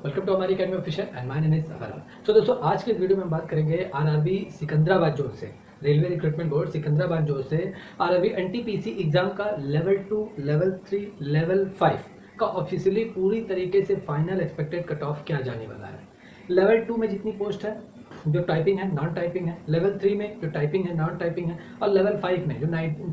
Welcome to हमारी academy official and my name is अफरा। सो दोस्तों, आज के इस वीडियो में हम बात करेंगे आरआरबी सिकंदराबाद जोन से, railway recruitment board Secunderabad zone से आरआरबी एनटीपीसी एग्जाम का लेवल 2, लेवल 3, लेवल 5 का ऑफिशियली पूरी तरीके से फाइनल एक्सपेक्टेड कट ऑफ क्या जाने वाला है। लेवल 2 में जितनी पोस्ट है जो टाइपिंग है, नॉन टाइपिंग है, लेवल 3 में जो टाइपिंग है, नॉन टाइपिंग है, और लेवल 5 में जो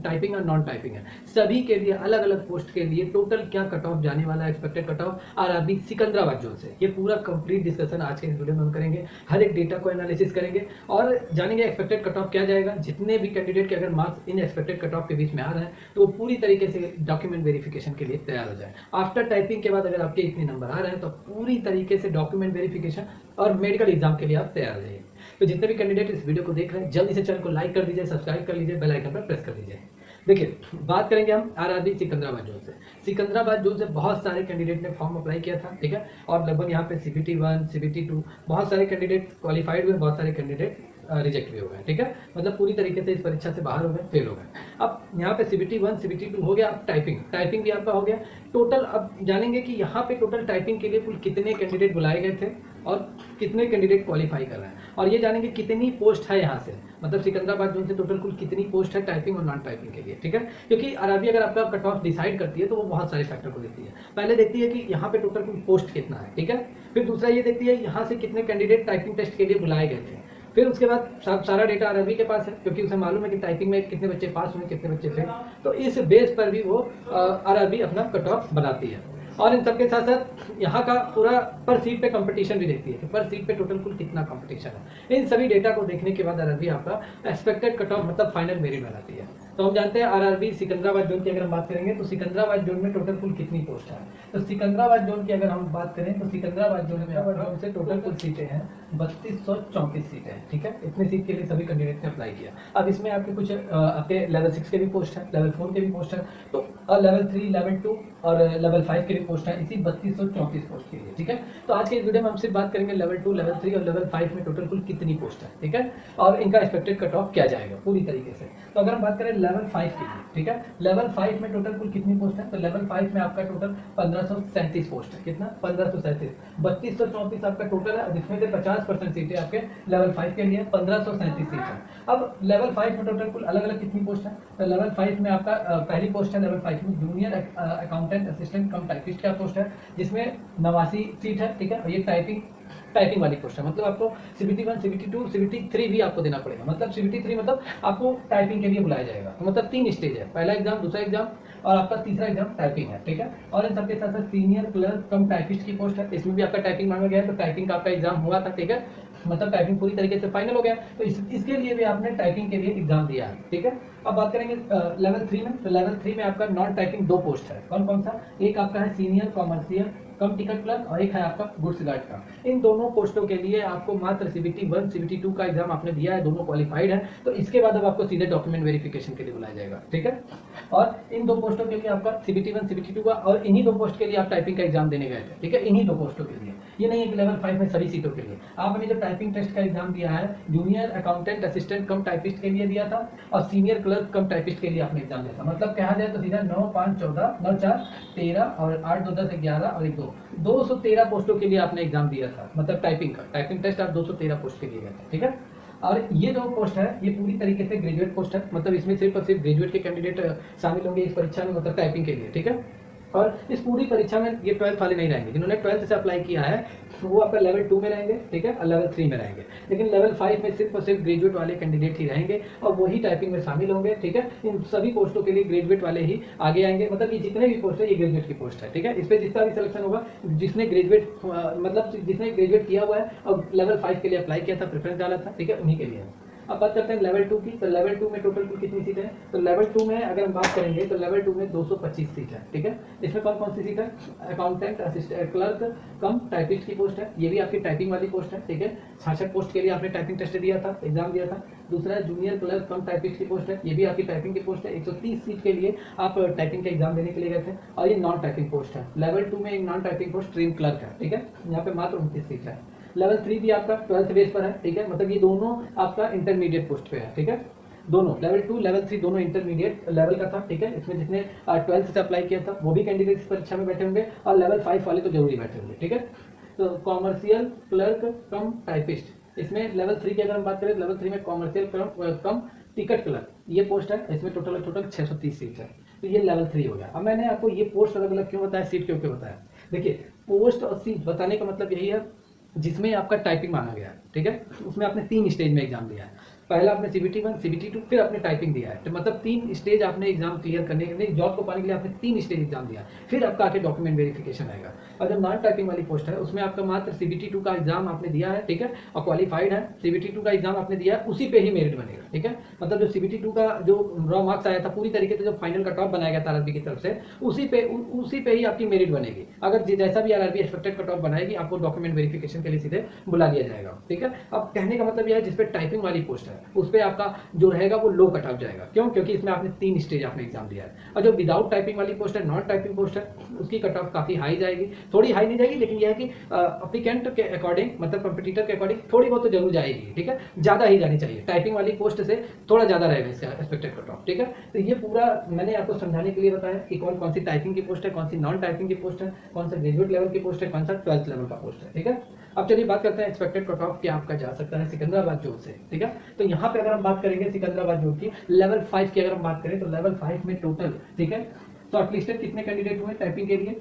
टाइपिंग और नॉन टाइपिंग है, सभी के लिए अलग अलग पोस्ट के लिए टोटल क्या कट ऑफ जाने वाला है, expected cut off RRB Secunderabad zone से, ये पूरा कंप्लीट डिस्कशन आज के इस वीडियो में हम करेंगे। हर एक डेटा को एनालिसिस करेंगे और जानेंगे एक्सपेक्टेड कट ऑफ क्या जाएगा। जितने भी कैंडिडेट के अगर marks in expected cut off के बीच में आ रहे हैं तो वो पूरी तरीके से डॉक्यूमेंट वेरिफिकेशन के लिए तैयार हो जाए। आफ्टर टाइपिंग के बाद अगर आपके इतने नंबर आ रहे हैं तो पूरी तरीके से डॉक्यूमेंट वेरिफिकेशन और मेडिकल एग्जाम के लिए आप तैयार हो जाइए। तो जितने भी कैंडिडेट इस वीडियो को देख रहे हैं जल्दी से चैनल को लाइक कर दीजिए, सब्सक्राइब कर लीजिए, बेल आइकन पर प्रेस कर दीजिए। देखिए, बात करेंगे हम आरआरबी सिकंदराबाद जोन से। सिकंदराबाद जोन से बहुत सारे कैंडिडेट ने फॉर्म अप्लाई किया था, ठीक है, और लगभग यहाँ पे सीबीटी 1, सीबीटी 2 बहुत सारे कैंडिडेट क्वालिफाइड हुए, बहुत सारे कैंडिडेट रिजेक्ट भी हो गए, ठीक है, मतलब पूरी तरीके से इस परीक्षा से बाहर हो गए, फेल हो गए। अब यहाँ पे सीबीटी 1, सीबीटी 2 हो गया, अब टाइपिंग भी आपका हो गया। टोटल अब जानेंगे कि यहाँ पे टोटल टाइपिंग के लिए कुल कितने कैंडिडेट बुलाए गए थे और कितने कैंडिडेट क्वालिफाई कर रहे हैं, और ये जानेंगे कितनी पोस्ट है यहाँ से, मतलब सिकंदराबाद जोन से टोटल कुल कितनी पोस्ट है टाइपिंग और नॉन टाइपिंग के लिए, ठीक है। क्योंकि आरआरबी अगर आपका कट ऑफ डिसाइड करती है तो वो बहुत सारे फैक्टर को देखती है। पहले देखती है कि यहाँ पे टोटल कुल पोस्ट कितना है, ठीक है, फिर दूसरा ये देखती है यहाँ से कितने कैंडिडेट टाइपिंग टेस्ट के लिए बुलाए गए थे, फिर उसके बाद सारा डेटा आरआरबी के पास है क्योंकि उसे मालूम है कि टाइपिंग में कितने बच्चे पास हुए, कितने बच्चे फेल। तो इस बेस पर भी वो आरआरबी अपना कट ऑफ बनाती है। और इन सबके साथ साथ यहाँ का पूरा पर सीट पे कंपटीशन भी देखती है कि पर सीट पे टोटल कुल कितना कंपटीशन है। इन सभी डेटा को देखने के बाद आरआरबी आपका एक्सपेक्टेड कट ऑफ मतलब फाइनल मेरिट बनाती है। तो हम जानते हैं आरआरबी सिकंदराबाद जोन की अगर हम बात करेंगे तो सिकंदराबाद जोन में टोटल कुल कितनी पोस्ट है। तो सिकंदराबाद जोन की अगर हम बात करें तो सिकंदराबाद जोन में से टोटल कुल सीटें हैं 3234 सीटें हैं, ठीक है। इतनी सीट के लिए सभी कैंडिडेट ने अप्लाई किया। अब इसमें आपके कुछ आपके लेवल 6 के भी पोस्ट है, लेवल 4 के भी पोस्ट है, तो लेवल 3, लेवल 2 और लेवल 5 के भी पोस्ट है, इसी 3234 पोस्ट के लिए, ठीक है। तो आज के इस वीडियो में हम सिर्फ बात करेंगे लेवल 2, लेवल 3 और लेवल 5 में टोटल कुल कितनी पोस्ट है, ठीक है, और इनका एक्सपेक्टेड कट ऑफ क्या जाएगा पूरी तरीके से। तो अगर हम बात करें लेवल 5 के लिए, ठीक है, लेवल 5 में टोटल कुल कितनी पोस्ट है, तो लेवल 5 में आपका टोटल 1537 पोस्ट है। कितना? 1537। 3234 आपका टोटल है, जिसमें से 50% सीटें आपके लेवल 5 के लिए, 1537 सीट है। अब लेवल 5 में टोटल कुल अलग अलग कितनी पोस्ट है, तो लेवल 5 में आपका पहली पोस्ट है लेवल 5 में जूनियर अकाउंटेंट असिस्टेंट कम टाइपिस्ट का पोस्ट है, जिसमें 89 सीट है, ठीक है, और ये टाइपिंग वाली पोस्ट है। मतलब आपको सीबीटी 1, सीबीटी 2, सीबीटी 3 भी आपको देना पड़ेगा। मतलब सीबीटी 3 मतलब आपको टाइपिंग के लिए बुलाया जाएगा। तो मतलब 3 स्टेज है, पहला एग्जाम, दूसरा एग्जाम और आपका तीसरा एग्जाम टाइपिंग है, ठीक है। और इन सबके साथ साथ सीनियर क्लर्क कम टाइपिस्ट की पोस्ट है, इसमें भी आपका टाइपिंग मांगा गया है। तो टाइपिंग का आपका एग्जाम हुआ था, ठीक है, मतलब टाइपिंग पूरी तरीके से फाइनल हो गया। तो इसके लिए भी आपने टाइपिंग के लिए एग्जाम दिया है, ठीक है। अब बात करेंगे लेवल 3 में, तो लेवल 3 में आपका नॉन टाइपिंग 2 पोस्ट है। कौन कौन सा? एक आपका है सीनियर कॉमर्शियल कम टिकट क्लर्क और एक है आपका गुड्स गार्ड का। इन दोनों पोस्टों के लिए आपको मात्र सीबीटी 1, सीबीटी 2 का एग्जाम आपने दिया है, दोनों क्वालिफाइड है। तो इसके बाद अब आपको सीधे डॉक्यूमेंट वेरिफिकेशन के लिए बुलाया जाएगा, ठीक है। और इन 2 पोस्टों के लिए आपका सीबीटी 1, सीबीटी 2 का, और इन्हीं 2 पोस्ट के लिए आप टाइपिंग का एग्जाम देने गए थे, ठीक है, इन्हीं 2 पोस्टों के लिए। ये नहीं है कि लेवल 5 में सभी सीटों के लिए। आपने जो टाइपिंग टेस्ट का एग्जाम दिया है जूनियर अकाउंटेंट असिस्टेंट कम टाइपिस्ट के लिए दिया था, और सीनियर क्लर्क कम टाइपिस्ट के लिए आपने एग्जाम दिया था। मतलब कहा जाए तो सीधा 9, 5, 14, 9, 4, 13 और 8, 2, 10, 11 और 1, 2, 213 पोस्टों के लिए आपने एग्जाम दिया था। मतलब टाइपिंग टेस्ट आप 213 पोस्ट के लिए गए थे, ठीक है। और ये जो पोस्ट है ये पूरी तरीके से ग्रेजुएट पोस्ट है, मतलब इसमें सिर्फ और सिर्फ ग्रेजुएट के कैंडिडेट शामिल होंगे इस परीक्षा में, मतलब टाइपिंग के लिए, ठीक है। और इस पूरी परीक्षा में ये 12th वाले नहीं रहेंगे। जिन्होंने 12th से अप्लाई किया है वो आपका लेवल 2 में रहेंगे, ठीक है, और लेवल 3 में रहेंगे। लेकिन लेवल 5 में सिर्फ और सिर्फ ग्रेजुएट वाले कैंडिडेट ही रहेंगे और वही टाइपिंग में शामिल होंगे, ठीक है। इन सभी पोस्टों के लिए ग्रेजुएट वाले ही आगे आएंगे। मतलब ये जितने भी पोस्ट है ये ग्रेजुएट की पोस्ट है, ठीक है। इस पर जिसका भी सिलेक्शन होगा, जिसने ग्रेजुएट किया हुआ है और लेवल 5 के लिए अप्लाई किया था, प्रेफरेंस डाला था, ठीक है, उन्हीं के लिए। अब बात करते हैं लेवल 2 की। तो लेवल 2 में टोटल कुल कितनी सीट है, तो लेवल 2 में अगर हम बात करेंगे तो लेवल 2 में 225 सीट है, ठीक है। इसमें कौन कौन सी सीट है? अकाउंटेंट असिस्टेंट क्लर्क कम टाइपिस्ट की पोस्ट है, ये भी आपकी टाइपिंग वाली पोस्ट है, ठीक है। 66 पोस्ट के लिए आपने टाइपिंग टेस्ट दिया था, एग्जाम दिया था। दूसरा जूनियर क्लर्क कम टाइपिस्ट की पोस्ट है, ये भी आपकी टाइपिंग की पोस्ट है। 130 सीट के लिए आप टाइपिंग का एग्जाम देने के लिए गए थे, और ये नॉन टाइपिंग पोस्ट है। लेवल 2 में एक non typing post train clerk है, ठीक है, यहाँ पे मात्र 29 सीट है। लेवल 3 भी आपका 12th बेस पर है, ठीक है, मतलब ये दोनों आपका इंटरमीडिएट पोस्ट पे है, ठीक है। दोनों लेवल 2, लेवल 3 दोनों इंटरमीडिएट लेवल का था, ठीक है। इसमें जिसने 12th से अप्लाई किया था वो भी कैंडिडेट इस परीक्षा में बैठे होंगे, और लेवल 5 वाले तो जरूरी बैठे होंगे, ठीक है। तो कॉमर्शियल क्लर्क कम टाइपिस्ट, इसमें लेवल 3 की अगर हम बात करें, लेवल 3 में कॉमर्शियल कम टिकट क्लर्क ये पोस्ट है, इसमें टोटल 630 सीट है, तो ये लेवल 3 हो गया। अब मैंने आपको ये पोस्ट अलग अलग क्यों बताया, सीट क्यों क्यों बताया, देखिए पोस्ट और सीट बताने का मतलब यही है जिसमें आपका टाइपिंग मांगा गया है, ठीक है, उसमें आपने 3 स्टेज में एग्जाम दिया है, पहला आपने CBT 1 CBT 2 फिर आपने टाइपिंग दिया है, तो मतलब 3 स्टेज आपने एग्जाम क्लियर करने के लिए, जॉब को पाने के लिए आपने 3 स्टेज एग्जाम दिया, फिर आपका आके डॉक्यूमेंट वेरिफिकेशन आएगा। और जब नॉन टाइपिंग वाली पोस्ट है उसमें आपका मात्र CBT 2 का एग्जाम आपने दिया है, ठीक है, और क्वालिफाइड है, CBT 2 का एग्जाम आपने दिया है, उसी पे ही मेरिट बनेगा, ठीक है, मतलब जो CBT 2 का जो रॉ मार्क्स आया था पूरी तरीके से जो फाइनल कट ऑफ बनाया गया था RRB की तरफ से, उसी पे ही आपकी मेरिट बनेगी। अगर जैसा भी RRB एक्सपेक्टेड कट ऑफ बनाएगी आपको डॉक्यूमेंट वेरिफिकेशन के लिए सीधे बुला लिया जाएगा, ठीक है। अब कहने का मतलब यह है जिसपे टाइपिंग वाली पोस्ट है उस पर आपका जो रहेगा वो लो कट ऑफ जाएगा, क्यों, क्योंकि इसमें आपने 3 स्टेज आपने एग्जाम दिया है। और जो विदाउट टाइपिंग वाली पोस्ट है, नॉन टाइपिंग पोस्ट है, उसकी कट ऑफ काफी हाई जाएगी, थोड़ी हाई नहीं जाएगी लेकिन यह है कि अप्लीकेंट के अकॉर्डिंग, मतलब कंपटीटर के अकॉर्डिंग थोड़ी बहुत तो जरूर जाएगी, ठीक है, ज्यादा ही जानी चाहिए, टाइपिंग वाली पोस्ट से थोड़ा ज्यादा रहेगा इसका एक्सपेक्टेड कट ऑफ, ठीक है। तो ये पूरा मैंने आपको समझाने के लिए बताया कि कौन कौन सी टाइपिंग की पोस्ट है, कौन सी नॉन टाइपिंग की पोस्ट है, कौन सा ग्रेजुएट लेवल की पोस्ट है, कौन सा 12th लेवल का पोस्ट है, ठीक है। अब चलिए बात करते हैं एक्सपेक्टेड कट ऑफ क्या आपका जा सकता है सिकंदराबाद जोन से, ठीक है। तो यहाँ पे अगर हम बात करेंगे सिकंदराबाद जोन की लेवल 5 की अगर हम बात करें तो लेवल 5 में टोटल, ठीक है, शॉर्टलिस्टेड कितने कैंडिडेट हुए टाइपिंग के लिए,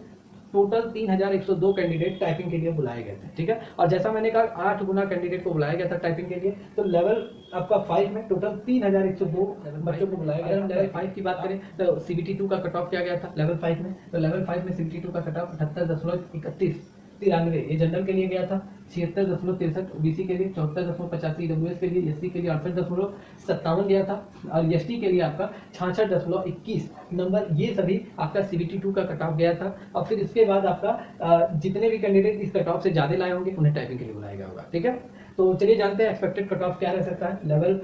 टोटल 3102 कैंडिडेट टाइपिंग के लिए बुलाए गए थे, ठीक है। और जैसा मैंने कहा 8 गुना कैंडिडेट को बुलाया गया था टाइपिंग के लिए, तो लेवल आपका 5 में टोटल 3102 बच्चों को बुलाया गया। अगर हम लेवल 5 की बात करें तो CBT 2 का कट ऑफ क्या गया था लेवल 5 में, तो लेवल 5 में CBT 2 का कट ऑफ 78.93 ये जनरल के लिए गया था, 76.63 ओबीसी के लिए, 74.85 ईडब्ल्यूएस के लिए, एससी के लिए 68.57 गया था, और एसटी के लिए आपका 66.21 नंबर, ये सभी आपका CBT 2 का कट ऑफ गया था। और फिर इसके बाद आपका जितने भी कैंडिडेट इस कट ऑफ से ज्यादा लाए होंगे उन्हें टाइपिंग के लिए बुलाया गया होगा, ठीक है। तो चलिए जानते हैं एक्सपेक्टेड कट ऑफ क्या रह सकता है लेवल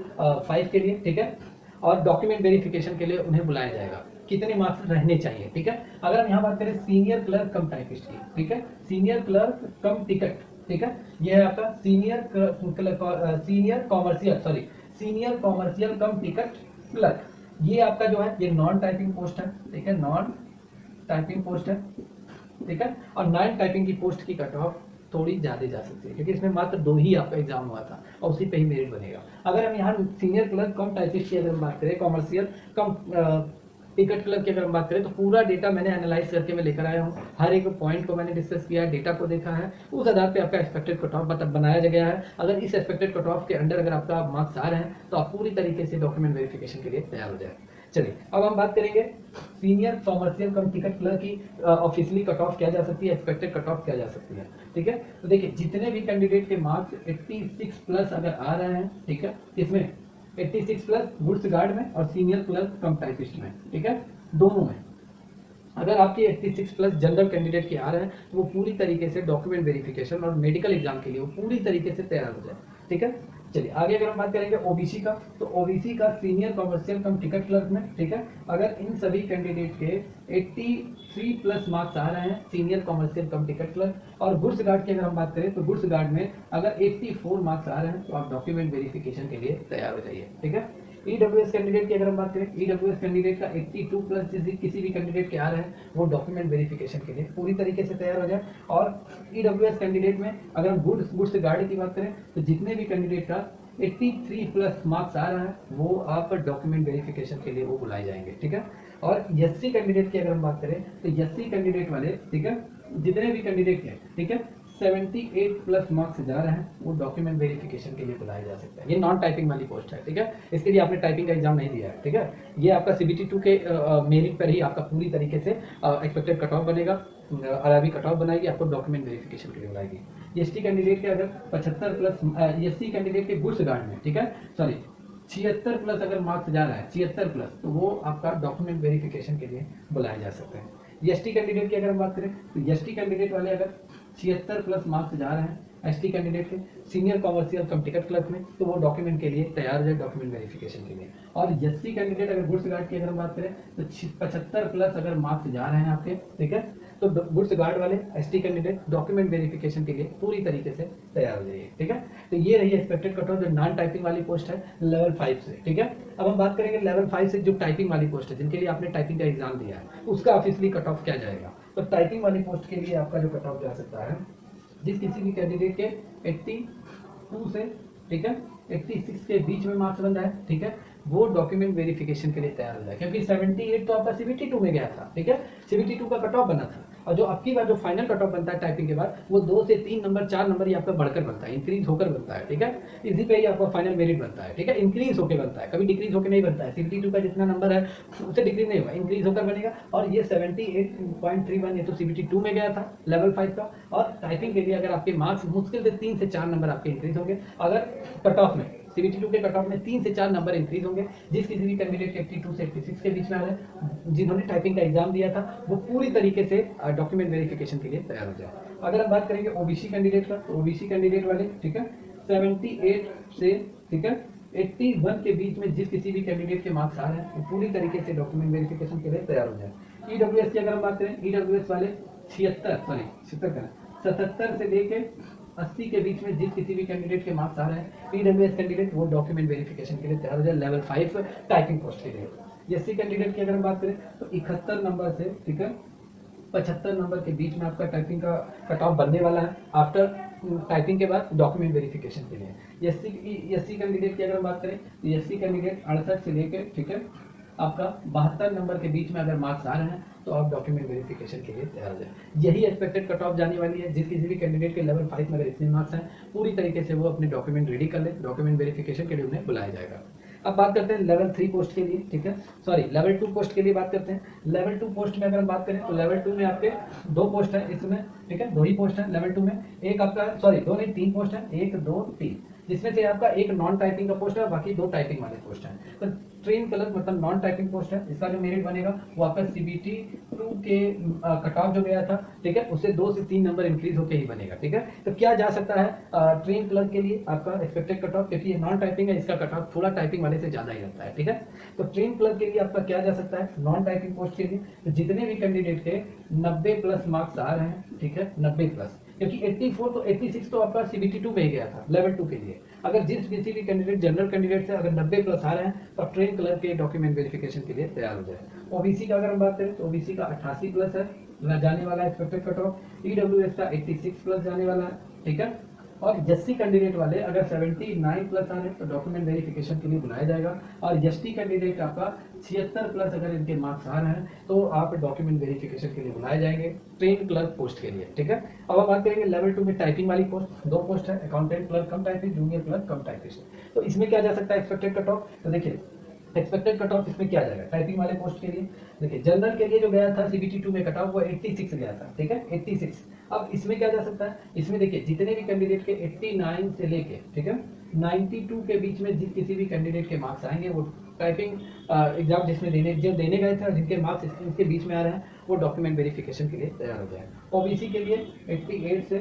5 के लिए, ठीक है, और डॉक्यूमेंट वेरिफिकेशन के लिए उन्हें बुलाया जाएगा, कितने मार्क्स रहने चाहिए, ठीक है। अगर हम यहाँ बात करें सीनियर क्लर्क कम टाइपिस्ट की, ठीक है, सीनियर क्लर्क कम टिकट, ठीक है, ये है आपका सीनियर कॉमर्शियल कम टिकट क्लर्क, ये आपका जो है ये नॉन टाइपिंग पोस्ट है, ठीक है, नॉन टाइपिंग पोस्ट है, ठीक है। और नॉन टाइपिंग की पोस्ट की कट ऑफ थोड़ी ज्यादा जा सकती है क्योंकि इसमें मात्र 2 ही आपका एग्जाम हुआ था और उसी पे ही मेरिट बनेगा। अगर हम यहाँ सीनियर क्लर्क कम टाइपिस्ट की अगर हम बात करें, कॉमर्शियल कम टिकट क्लर्क की अगर हम बात करें, तो पूरा डेटा मैंने एनालाइज करके मैं लेकर आया हूँ, हर एक पॉइंट को मैंने डिस्कस किया है, डेटा को देखा है, उस आधार पे आपका एक्सपेक्टेड कट ऑफ बनाया गया है। अगर इस एक्सपेक्टेड कट ऑफ के अंडर अगर आपका मार्क्स आ रहे हैं तो आप पूरी तरीके से डॉक्यूमेंट वेरिफिकेशन के लिए तैयार हो जाए। चलिए अब हम बात करेंगे सीनियर कॉमर्शियल कम टिकट क्लर्क की ऑफिशियली कट ऑफ क्या जा सकती है, एक्सपेक्टेड कट ऑफ क्या जा सकती है, ठीक है। तो देखिए जितने भी कैंडिडेट के मार्क्स 86 प्लस अगर आ रहे हैं, ठीक है, इसमें 86 प्लस गुड्स गार्ड में और सीनियर क्लर्क कम टाइपिस्ट में, ठीक है, दोनों में अगर आपके 86 प्लस जनरल कैंडिडेट के आ रहे हैं तो वो पूरी तरीके से डॉक्यूमेंट वेरिफिकेशन और मेडिकल एग्जाम के लिए वो पूरी तरीके से तैयार हो जाए, ठीक है। चलिए आगे अगर हम बात करेंगे ओबीसी का, तो ओबीसी का सीनियर कॉमर्शियल कम टिकट क्लर्क में, ठीक है, अगर इन सभी कैंडिडेट के 83 प्लस मार्क्स आ रहे हैं सीनियर कॉमर्शियल कम टिकट क्लर्क, और गुड्स गार्ड की अगर हम बात करें तो गुड्स गार्ड में अगर 84 मार्क्स आ रहे हैं तो आप डॉक्यूमेंट वेरिफिकेशन के लिए तैयार हो जाइए, ठीक है। ईडब्ल्यूएस कैंडिडेट की अगर हम बात करें, ईडब्ल्यूएस कैंडिडेट का 82 प्लस किसी भी कैंडिडेट के आ रहे हैं वो डॉक्यूमेंट वेरिफिकेशन के लिए पूरी तरीके से तैयार हो जाए। और ईडब्ल्यूएस कैंडिडेट में अगर हम गुड्स गार्ड की बात करें तो जितने भी कैंडिडेट का 83 प्लस मार्क्स आ रहा है वो आप डॉक्यूमेंट वेरिफिकेशन के लिए वो बुलाए जाएंगे, ठीक है। और एससी कैंडिडेट की अगर हम बात करें तो एससी कैंडिडेट वाले, ठीक है, जितने भी कैंडिडेट हैं, ठीक है, 78 प्लस मार्क्स जा रहे हैं वो डॉक्यूमेंट वेरिफिकेशन के लिए बुलाया जा सकता है। ये नॉन टाइपिंग वाली पोस्ट है, ठीक है, इसके लिए आपने टाइपिंग का एग्जाम नहीं दिया है, ठीक है। ये आपका CBT 2 के मेरिट पर ही आपका पूरी तरीके से एक्सपेक्टेड कट ऑफ बनेगा, RRB कट ऑफ बनाएगी, आपको डॉक्यूमेंट वेरिफिकेशन के लिए बुलाएगी। एसटी कैंडिडेट के अगर 75 प्लस एससी कैंडिडेट के गुड्स गार्ड में, ठीक है, सॉरी 76 प्लस अगर मार्क्स जा रहा है 76 प्लस, तो वो आपका डॉक्यूमेंट वेरिफिकेशन के लिए बुलाया जा सकता है। एसटी कैंडिडेट की अगर हम बात करें तो एसटी कैंडिडेट वाले अगर 76 प्लस मार्क्स जा रहे हैं एसटी कैंडिडेट के सीनियर कॉमर्शियल कम टिकट क्लर्क में, तो वो डॉक्यूमेंट के लिए तैयार हो जाए डॉक्यूमेंट वेरिफिकेशन के लिए। और एससी कैंडिडेट अगर गुड्स गार्ड की अगर हम बात करें तो 75 प्लस अगर मार्क्स जा रहे हैं आपके, ठीक है, तो गुड्स गार्ड वाले एसटी कैंडिडेट डॉक्यूमेंट वेरिफिकेशन के लिए पूरी तरीके से तैयार हो जाइए, ठीक है। तो ये रही एक्सपेक्टेड कट ऑफ जो नॉन टाइपिंग वाली पोस्ट है लेवल 5 से, ठीक है। अब हम बात करेंगे लेवल 5 से जो टाइपिंग वाली पोस्ट है जिनके लिए आपने टाइपिंग का एग्जाम दिया है उसका ऑफिशियली कट ऑफ क्या जाएगा। तो टाइपिंग वाली पोस्ट के लिए आपका जो कट ऑफ जा सकता है जिस किसी भी कैंडिडेट के 82 से, ठीक है, 86 के बीच में मार्क्स बन रहा है, ठीक है, वो डॉक्यूमेंट वेरिफिकेशन के लिए तैयार हो जाए, क्योंकि 78 तो आपका CBT 2 में गया था, ठीक है, CBT 2 का कट ऑफ बना था, और जो आपकी बार जो फाइनल कट ऑफ बनता है टाइपिंग के बाद वो 2 से 3 नंबर 4 नंबर ही आपका बढ़कर बनता है, इंक्रीज होकर बनता है, ठीक है, इसी पे ही आपका फाइनल मेरिट बनता है, ठीक है, इंक्रीज होकर बनता है, कभी डिक्रीज होकर नहीं बनता है। CBT 2 का जितना नंबर है उससे डिक्रीज नहीं होगा, इंक्रीज होकर बनेगा। और ये 78.31 ये तो CBT 2 में गया था लेवल 5 का, और टाइपिंग के लिए अगर आपके मार्क्स मुश्किल से 3 से 4 नंबर आपके इंक्रीज होंगे, अगर कट ऑफ में CBT 2 के कट ऑफ में 3 से 4 नंबर इंक्रीज होंगे, जिस किसी भी कैंडिडेट के 82 से 86 के बीच में आ रहे हैं, जिन्होंने टाइपिंग का एग्जाम दिया था, वो पूरी तरीके से डॉक्यूमेंट वेरिफिकेशन के लिए तैयार हो जाए। अगर हम बात करेंगे OBC कैंडिडेट का, तो OBC कैंडिडेट वाले, ठीक है, 78 से, ठीक है, 81 के बीच में जिस किसी भी कैंडिडेट के मार्क्स आ रहे हैं, वो पूरी तरीके से डॉक्यूमेंट वेरिफिकेशन के लिए तैयार हो जाए। EWS की अगर हम बात करें, EWS वाले 77 से लेके 80 के बीच में जिस किसी भी कैंडिडेट के मार्क्स आ रहे हैं, EWS कैंडिडेट वो डॉक्यूमेंट वेरिफिकेशन के लिए तैयार हो जाए लेवल 5 टाइपिंग पोस्ट के लिए। SC कैंडिडेट की अगर हम बात करें, तो 71 नंबर से, ठीक है, 75 नंबर के बीच में आपका टाइपिंग का कट ऑफ बनने वाला है आफ्टर टाइपिंग के बाद डॉक्यूमेंट वेरिफिकेशन के लिए। SC कैंडिडेट की अगर हम बात करें, तो SC कैंडिडेट 68 से लेकर, ठीक है, आपका 72 नंबर के बीच में अगर मार्क्स आ रहे हैं, तो आप डॉक्यूमेंट वेरिफिकेशन के लिए तैयार हो जाए। यही एक्सपेक्टेड कट ऑफ जाने वाली है। जिस किसी भी कैंडिडेट के लेवल 5 में अगर इतने मार्क्स हैं, पूरी तरीके से वो अपने डॉक्यूमेंट रेडी कर ले, डॉक्यूमेंट वेरिफिकेशन के लिए उन्हें बुलाया जाएगा। अब बात करते हैं लेवल 3 पोस्ट के लिए, ठीक है, सॉरी लेवल 2 पोस्ट के लिए बात करते हैं। लेवल 2 पोस्ट में अगर हम बात करें, तो लेवल 2 में आपके 2 पोस्ट है इसमें, ठीक है, 2 ही पोस्ट है लेवल 2 में। एक आपका, सॉरी 2 नहीं 3 पोस्ट है, 1 2 3, जिसमें से आपका एक नॉन टाइपिंग का पोस्ट है, बाकी 2 टाइपिंग वाले पोस्ट हैं। तो ट्रेन क्लर्क मतलब नॉन टाइपिंग पोस्ट है, इसका जो मेरिट बनेगा वो आपका CBT 2 के कट ऑफ जो गया था, ठीक है, उससे 2 से 3 नंबर इंक्रीज होकर ही बनेगा, ठीक है। तो क्या जा सकता है ट्रेन क्लर्क के लिए आपका एक्सपेक्टेड कट ऑफ, क्योंकि ये नॉन टाइपिंग है, इसका कट ऑफ थोड़ा टाइपिंग वाले से ज्यादा ही रहता है, ठीक है। तो ट्रेन क्लर्क के लिए आपका क्या जा सकता है, नॉन टाइपिंग पोस्ट के लिए, तो जितने भी कैंडिडेट के 90 प्लस मार्क्स आ रहे हैं, ठीक है, 90 प्लस, क्योंकि 84 तो 86 तो आपका CBT 2 में ही गया था लेवल 2 के लिए। अगर जिस किसी भी कैंडिडेट जनरल कैंडिडेट से अगर 90 प्लस आ रहे हैं, तो आप ट्रेन क्लर्क के डॉक्यूमेंट वेरिफिकेशन के लिए तैयार हो जाए। OBC का अगर हम बात करें, तो OBC का 88 प्लस है जाने वाला है एक्सपेक्टेड कट ऑफ। EWS का 86 प्लस जाने वाला है, ठीक है। और SC कैंडिडेट वाले अगर 79 प्लस आ रहे हैं, तो डॉक्यूमेंट वेरिफिकेशन के लिए बुलाया जाएगा। और ST कैंडिडेट आपका 76 प्लस अगर इनके मार्क्स आ रहे हैं, तो आप डॉक्यूमेंट वेरिफिकेशन के लिए बुलाए जाएंगे ट्रेन क्लर्क पोस्ट के लिए, ठीक है। अब हम बात करेंगे लेवल 2 में टाइपिंग वाली पोस्ट, 2 पोस्ट है, अकाउंटेंट क्लर्क कम टाइपिस्ट, जूनियर क्लर्क कम टाइपिस्ट। तो इसमें क्या जा सकता है एक्सपेक्टेड कट ऑफ, तो देखिए एक्सपेक्टेड कट ऑफ इसमें क्या जाएगा टाइपिंग वाले पोस्ट के लिए। देखिए जनरल के लिए जो गया था CBT 2 में कट ऑफ वो 86 गया था, ठीक है, 86। अब इसमें क्या जा सकता है, इसमें देखिए जितने भी कैंडिडेट के 89 से लेके, ठीक है, 92 के बीच में जिस किसी भी कैंडिडेट के मार्क्स आएंगे, वो टाइपिंग एग्जाम जिसमें देने गए थे और जिनके मार्क्स इसके बीच में आ रहे हैं, वो डॉक्यूमेंट वेरिफिकेशन के लिए तैयार हो जाए। OBC के लिए 88 से,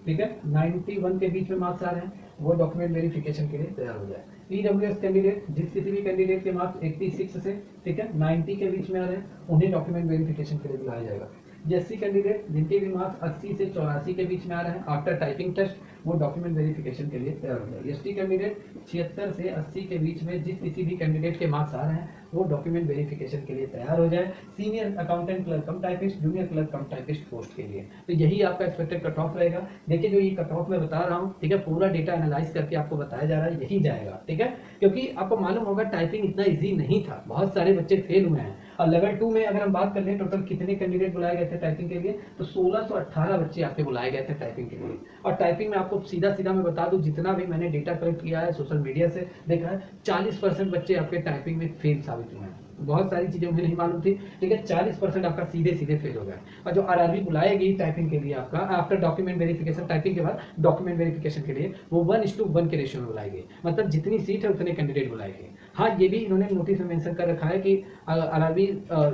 ठीक है, 91 के बीच में मार्क्स आ रहे हैं, वो डॉक्यूमेंट वेरिफिकेशन के लिए तैयार हो जाए। EWS कैंडिडेट जिस किसी भी कैंडिडेट के मार्क्स 86 से, ठीक है, 90 के बीच में आ रहे हैं, उन्हें डॉक्यूमेंट वेरिफिकेशन के लिए बुलाया जाएगा। SC कैंडिडेट जिनके भी मार्क्स 80 से 84 के बीच में आ रहे हैं आफ्टर टाइपिंग टेस्ट, वो डॉक्यूमेंट वेरिफिकेशन के लिए तैयार हो जाए। ST कैंडिडेट 76 से 80 के बीच में जिस किसी भी कैंडिडेट के मार्क्स आ रहे हैं, वो डॉक्यूमेंट वेरिफिकेशन के लिए तैयार हो जाए। सीनियर अकाउंटेंट क्लर्क कम टाइपिस्ट, जूनियर क्लर्क कम टाइपिस्ट पोस्ट के लिए। तो यही आपका एक्सपेक्टेड कट ऑफ रहेगा। देखिए जो ये कट ऑफ मैं बता रहा हूँ, ठीक है, पूरा डेटा एनालाइज करके आपको बताया जा रहा है, यही जाएगा, ठीक है, क्योंकि आपको मालूम होगा टाइपिंग इतना ईजी नहीं था, बहुत सारे बच्चे फेल हुए हैं। और लेवल 2 में अगर हम बात कर लें टोटल कितने कैंडिडेट बुलाए गए थे टाइपिंग के लिए, तो 1618 बच्चे आपके बुलाए गए थे टाइपिंग के लिए। और टाइपिंग में आपको सीधा सीधा मैं बता दूं, जितना भी मैंने डेटा कलेक्ट किया है सोशल मीडिया से देखा है, 40% बच्चे आपके टाइपिंग में फेल साबित हुए हैं। बहुत सारी चीजें मुझे नहीं मालूम थी, ठीक है, 40% आपका सीधे सीधे फेल हो गया। और जो RRB बुलाएगी टाइपिंग के लिए आपका आफ्टर डॉक्यूमेंट वेरिफिकेशन, टाइपिंग के बाद डॉक्यूमेंट वेरिफिकेशन के लिए, वो 1:1 के रेशियो में बुलाएगी, मतलब जितनी सीट है उतने कैंडिडेट बुलाएगी। हाँ, ये भी इन्होंने नोटिस में मेंशन कर रखा है कि RRB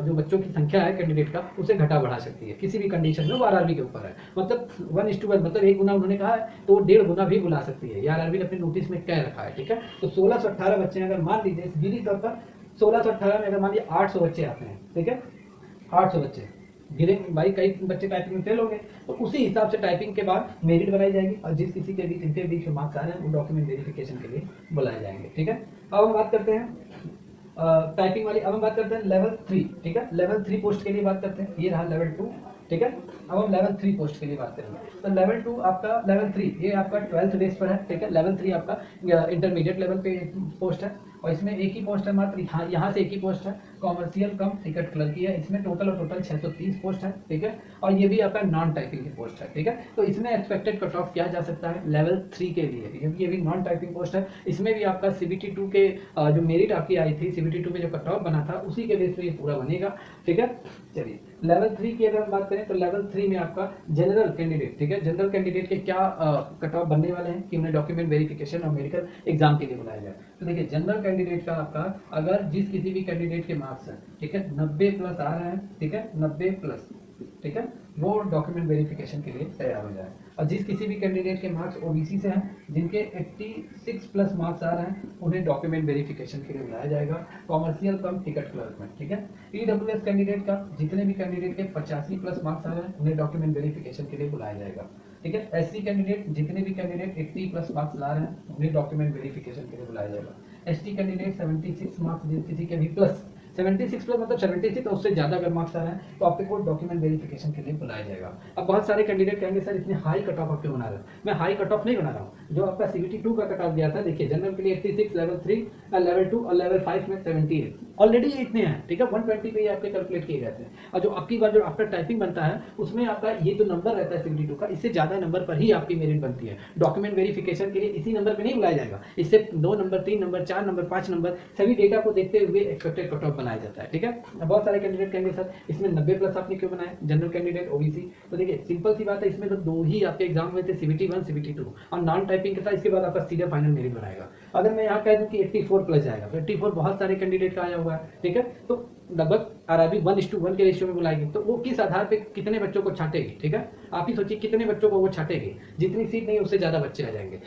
जो बच्चों की संख्या है कैंडिडेट का, उसे घटा बढ़ा सकती है किसी भी कंडीशन में, वो RRB के ऊपर है। मतलब 1:1 मतलब 1 गुना उन्होंने कहा है, तो वो 1.5 गुना भी बुला सकती है, ये RRB ने अपने नोटिस में कह रखा है, ठीक है। तो 1618 बच्चे अगर मान लीजिए सीधी तौर पर 1618 में अगर मान लीजिए 800 बच्चे आते हैं, ठीक है, 800 बच्चे गिरे भाई, कई बच्चे टाइपिंग में फेल हो गए, तो उसी हिसाब से टाइपिंग के बाद मेरिट बनाई जाएगी और जिस किसी के बीच इनके बीच में मार्क्स आ रहे हैं वो डॉक्यूमेंट वेरिफिकेशन के लिए बुलाए जाएंगे, ठीक है। अब हम बात करते हैं टाइपिंग वाली, अब हम बात करते हैं लेवल 3, ठीक है, लेवल 3 पोस्ट के लिए बात करते हैं। ये रहा लेवल 2, ठीक है। अब हम लेवल 3 पोस्ट के लिए बात करेंगे। तो लेवल 2 आपका, लेवल 3 ये आपका 12th बेस पर है, ठीक है। लेवल 3 आपका इंटरमीडिएट लेवल पे पोस्ट है और इसमें एक ही पोस्ट है मात्र, यहाँ से एक ही पोस्ट है, कॉमर्शियल कम टिकट क्लर्क की है। इसमें टोटल 630 पोस्ट है, ठीक है। और ये भी आपका नॉन टाइपिंग की पोस्ट है, ठीक है। तो इसमें एक्सपेक्टेड कट ऑफ किया जा सकता है लेवल 3 के लिए, ये भी नॉन टाइपिंग पोस्ट है। इसमें भी आपका CBT 2 के जो मेरिट आपकी आई थी, CBT 2 में जो कट ऑफ बना था उसी के बेस पे ये पूरा बनेगा, ठीक है। चलिए लेवल 3 की अगर हम बात करें तो लेवल 3 में आपका जनरल कैंडिडेट, ठीक है, जनरल कैंडिडेट के क्या कट ऑफ बनने वाले हैं कि उन्हें डॉक्यूमेंट वेरिफिकेशन और मेडिकल एग्जाम के लिए बुलाया जाए। तो देखिए जनरल कैंडिडेट का आपका अगर जिस किसी भी कैंडिडेट के मार्क्स हैं, ठीक है, 90 प्लस आ रहे हैं, ठीक है, 90 प्लस, ठीक है, वो डॉक्यूमेंट वेरिफिकेशन के लिए तैयार हो जाए। और जिस किसी भी कैंडिडेट के मार्क्स OBC से हैं, जिनके 86 प्लस मार्क्स आ रहे हैं, उन्हें डॉक्यूमेंट वेरिफिकेशन के लिए बुलाया जाएगा, कॉमर्शियल कम टिकट क्लर्क में, ठीक है। EWS कैंडिडेट का जितने भी कैंडिडेट के 85 प्लस मार्क्स आ रहे हैं, उन्हें डॉक्यूमेंट वेरिफिकेशन के लिए बुलाया जाएगा, ठीक है। SC कैंडिडेट जितने भी कैंडिडेट 80 प्लस मार्क्स ला रहे हैं, उन्हें डॉक्यूमेंट वेरिफिकेशन के लिए बुलाया जाएगा। ST कैंडिडेट 76 मार्क्स जिस किसी के भी प्लस 76 प्लस मतलब 76 और उससे ज़्यादा अगर मार्क्स आ रहे हैं तो आपको डॉक्यूमेंट वेरिफिकेशन के लिए बुलाया जाएगा। अब बहुत सारे कैंडिडेट कहेंगे सर इतने हाई कट ऑफ आप क्यों बना रहे हो? मैं हाई कट ऑफ नहीं बना रहा हूँ, जो आपका CBT 2 का कट ऑफ दिया था, देखिए जनरल के लिए 86, लेवल 3, लेवल 2 और लेवल 5 में 78 ऑलरेडी ये इतने हैं, ठीक है। 120 पे ये आपके कैलकुलेट किए जाते हैं। और जो आपकी बार जो आफ्टर टाइपिंग बनता है उसमें आपका ये जो नंबर रहता है CBT 2 का, इससे ज़्यादा नंबर पर ही आपकी मेरिट बनती है। डॉक्यूमेंट वेरिफिकेशन के लिए इसी नंबर पर नहीं बुलाया जाएगा, इससे 2 नंबर, 3 नंबर, 4 नंबर, 5 नंबर सभी डेटा को देखते हुए एक्सपेक्टेड कट ऑफ बनाया जाता है, ठीक है। बहुत सारे कैंडिडेट कहेंगे सर इसमें 90 प्लस आपने क्यों बनाया, जनरल कैंडिडेट OBC। तो देखिए सिंपल सी बात है, इसमें तो 2 ही आपके एग्जाम हुए थे, CBT 1, CBT 2 और नॉन टाइपिंग के था। इसके बाद आपका सीधे फाइनल मेरिट बनाएगा। अगर मैं यहाँ कह दूँ कि 84 प्लस जाएगा तो 84 बहुत सारे कैंडिडेट का आया हुआ है, ठीक है। तो लगभग RRB 1:1 के रेशियो में बुलाएगी, तो वो किस आधार पे कितने बच्चों को छाटेगी, ठीक है। आप ही सोचिए कितने बच्चों को वो छाटेगी, जितनी सीट नहीं उससे ज़्यादा बच्चे आ जाएंगे।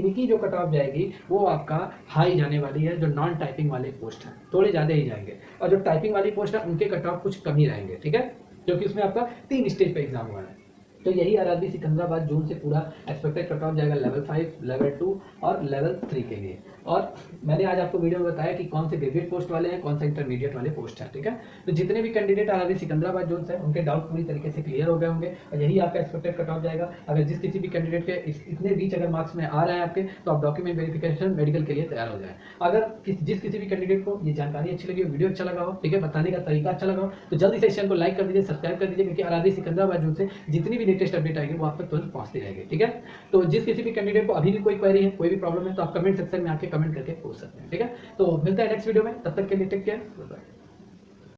इनकी जो कट ऑफ जाएगी वो आपका हाई जाने वाली है, जो नॉन टाइपिंग वाले पोस्ट हैं थोड़े ज़्यादा ही जाएंगे, और जो टाइपिंग वाली पोस्ट है उनके कट ऑफ कुछ कम ही रहेंगे, ठीक है, क्योंकि उसमें आपका 3 स्टेज पे एग्जाम हुआ है। तो यही RRB सिकंदराबाद जोन से पूरा एक्सपेक्टेड कट ऑफ जाएगा लेवल 5, लेवल 2 और लेवल 3 के लिए। और मैंने आज आपको वीडियो में बताया कि कौन से ग्रेजुएट पोस्ट वाले हैं, कौन सा इंटरमीडिएट वाले पोस्ट हैं, ठीक है। तो जितने भी कैंडिडेट RRB सिकंदराबाद जोन से उनके डाउट पूरी तरीके से क्लियर हो गए होंगे और यही आपका एक्सपेक्टेड कट ऑफ जाएगा। अगर जिस किसी भी कैंडिडेट के इतने बीच अगर मार्क्स में आ रहे हैं आपके, तो आप डॉक्यूमेंट वेरिफिकेशन मेडिकल के लिए तैयार हो जाए। अगर जिस किसी भी कैंडिडेट को ये जानकारी अच्छी लगी, वीडियो अच्छा लगा हो, ठीक है, बताने का तरीका अच्छा लगा हो, तो जल्दी से इस चैनल को लाइक कर दीजिए, सब्सक्राइब कर दीजिए, क्योंकि RRB सिकंदराबाद जोन से जितनी भी लेटेस्ट अपडेट आएगी वो आप तक तुरंत पहुंचती रहेगी, ठीक है। तो जिस किसी भी कैंडिडेट को अभी भी कोई क्वेरी है, कोई भी प्रॉब्लम है, तो आप कमेंट सेक्शन में आके कमेंट करके पूछ सकते हैं, ठीक है। तो मिलता है नेक्स्ट वीडियो में, तब तक के लिए टेक केयर, बाय।